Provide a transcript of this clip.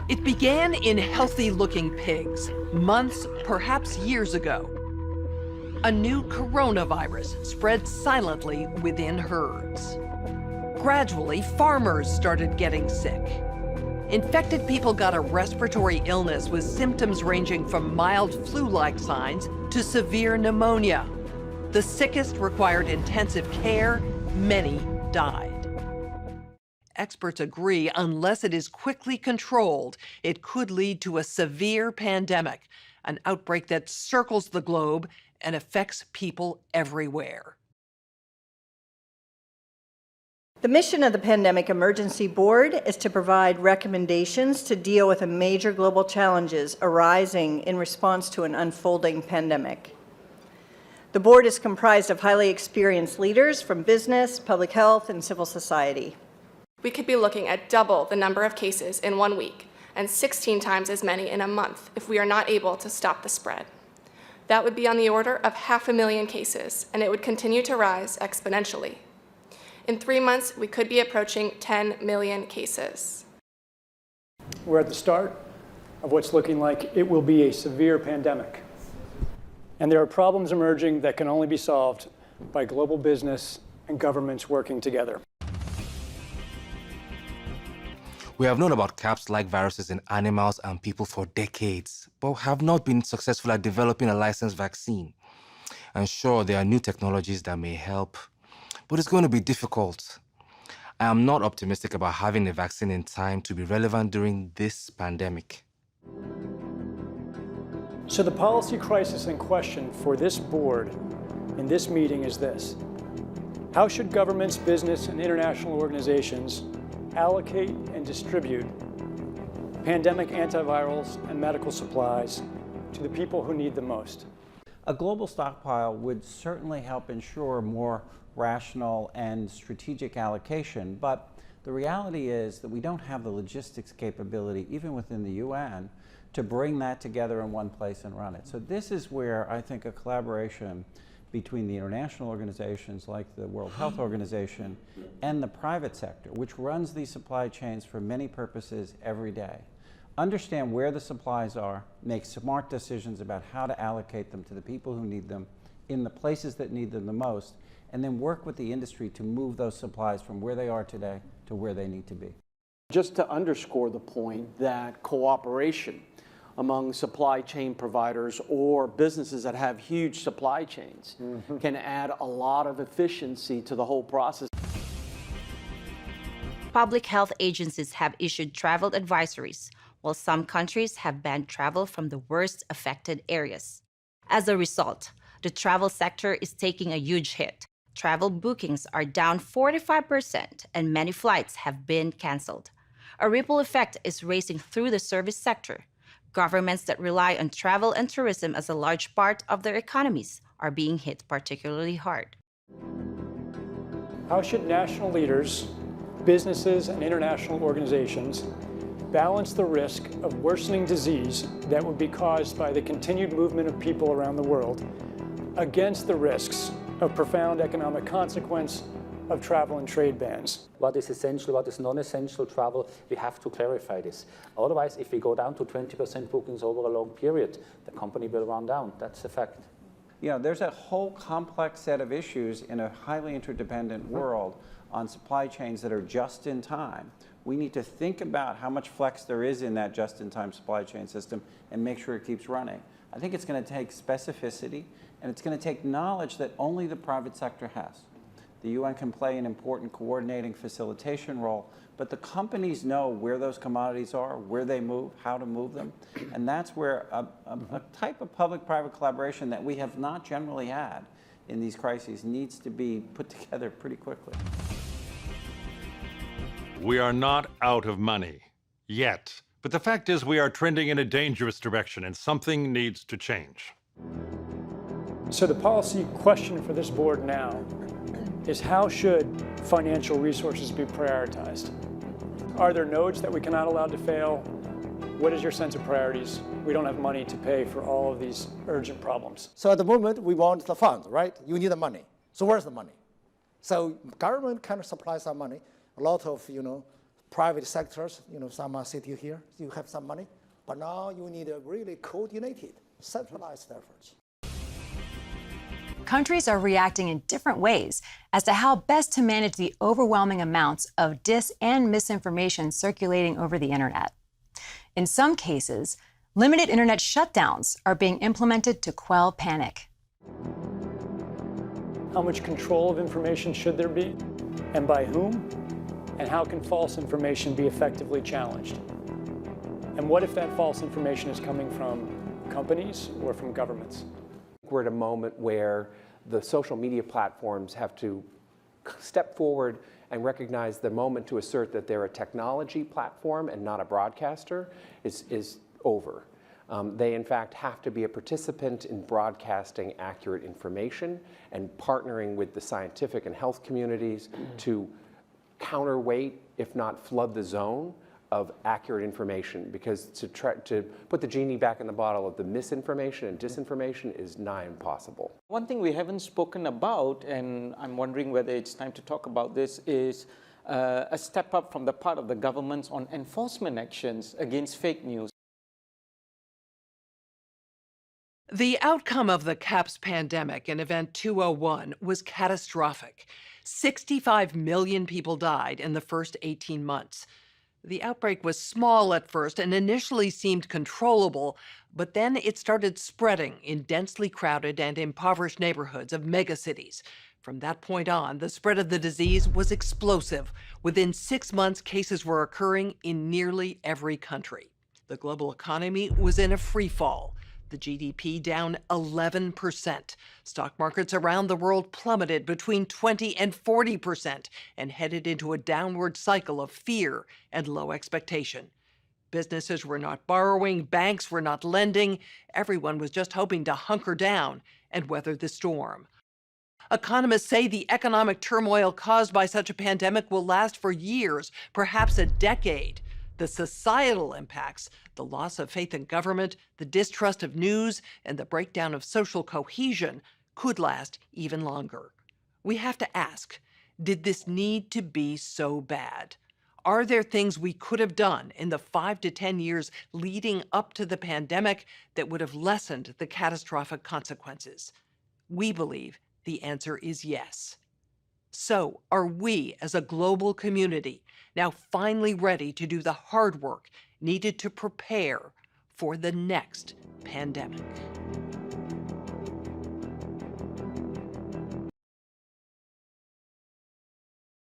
It began in healthy-looking pigs, months, perhaps years ago. A new coronavirus spread silently within herds. Gradually, farmers started getting sick. Infected people got a respiratory illness with symptoms ranging from mild flu-like signs to severe pneumonia. The sickest required intensive care. Many died. Experts agree, unless it is quickly controlled, it could lead to a severe pandemic, an outbreak that circles the globe and affects people everywhere. The mission of the Pandemic Emergency Board is to provide recommendations to deal with the major global challenges arising in response to an unfolding pandemic. The board is comprised of highly experienced leaders from business, public health, and civil society. We could be looking at double the number of cases in 1 week and 16 times as many in a month if we are not able to stop the spread. That would be on the order of 500,000 cases, and it would continue to rise exponentially. In 3 months, we could be approaching 10 million cases. We're at the start of what's looking like it will be a severe pandemic. And there are problems emerging that can only be solved by global business and governments working together. We have known about CAPS-like viruses in animals and people for decades, but have not been successful at developing a licensed vaccine. And sure, there are new technologies that may help, but it's going to be difficult. I am not optimistic about having a vaccine in time to be relevant during this pandemic. So the policy crisis in question for this board in this meeting is this: how should governments, business, and international organizations allocate and distribute pandemic antivirals and medical supplies to the people who need them most? A global stockpile would certainly help ensure more rational and strategic allocation, but the reality is that we don't have the logistics capability, even within the UN, to bring that together in one place and run it. So this is where I think a collaboration between the international organizations like the World Health Organization and the private sector, which runs these supply chains for many purposes every day, understand where the supplies are, make smart decisions about how to allocate them to the people who need them in the places that need them the most, and then work with the industry to move those supplies from where they are today to where they need to be. Just to underscore the point that cooperation among supply chain providers or businesses that have huge supply chains can add a lot of efficiency to the whole process. Public health agencies have issued travel advisories, while some countries have banned travel from the worst affected areas. As a result, the travel sector is taking a huge hit. Travel bookings are down 45%, and many flights have been canceled. A ripple effect is racing through the service sector. Governments that rely on travel and tourism as a large part of their economies are being hit particularly hard. How should national leaders, businesses, and international organizations balance the risk of worsening disease that would be caused by the continued movement of people around the world against the risks of profound economic consequence of travel and trade bans? What is essential, what is non-essential travel, we have to clarify this. Otherwise, if we go down to 20% bookings over a long period, the company will run down. That's a fact. You know, there's a whole complex set of issues in a highly interdependent world on supply chains that are just in time. We need to think about how much flex there is in that just-in-time supply chain system and make sure it keeps running. I think it's going to take specificity, and it's going to take knowledge that only the private sector has. The UN can play an important coordinating facilitation role, but the companies know where those commodities are, where they move, how to move them, and that's where a type of public-private collaboration that we have not generally had in these crises needs to be put together pretty quickly. We are not out of money, yet. But the fact is we are trending in a dangerous direction, and something needs to change. So the policy question for this board now is, how should financial resources be prioritized? Are there nodes that we cannot allow to fail? What is your sense of priorities? We don't have money to pay for all of these urgent problems. So at the moment, we want the fund, right? You need the money. So where's the money? So government kind of supplies some money. A lot of, private sectors, some are sitting here, you have some money. But now you need a really coordinated, centralized efforts. Countries are reacting in different ways as to how best to manage the overwhelming amounts of dis and misinformation circulating over the internet. In some cases, limited internet shutdowns are being implemented to quell panic. How much control of information should there be, and by whom? And how can false information be effectively challenged? And what if that false information is coming from companies or from governments? We're at a moment where the social media platforms have to step forward and recognize the moment to assert that they're a technology platform and not a broadcaster is over. They, in fact, have to be a participant in broadcasting accurate information and partnering with the scientific and health communities to counterweight, if not flood the zone, of accurate information, because to try to put the genie back in the bottle of the misinformation and disinformation is nigh impossible. One thing we haven't spoken about, and I'm wondering whether it's time to talk about this, is a step up from the part of the governments on enforcement actions against fake news. The outcome of the CAPS pandemic in EVENT201 was catastrophic. 65 million people died in the first 18 months. The outbreak was small at first and initially seemed controllable, but then it started spreading in densely crowded and impoverished neighborhoods of megacities. From that point on, the spread of the disease was explosive. Within 6 months, cases were occurring in nearly every country. The global economy was in a free fall. The GDP down 11%. Stock markets around the world plummeted between 20 and 40% and headed into a downward cycle of fear and low expectation. Businesses were not borrowing, banks were not lending. Everyone was just hoping to hunker down and weather the storm. Economists say the economic turmoil caused by such a pandemic will last for years, perhaps a decade. The societal impacts, the loss of faith in government, the distrust of news, and the breakdown of social cohesion could last even longer. We have to ask, did this need to be so bad? Are there things we could have done in the 5 to 10 years leading up to the pandemic that would have lessened the catastrophic consequences? We believe the answer is yes. So, are we, as a global community, now finally ready to do the hard work needed to prepare for the next pandemic?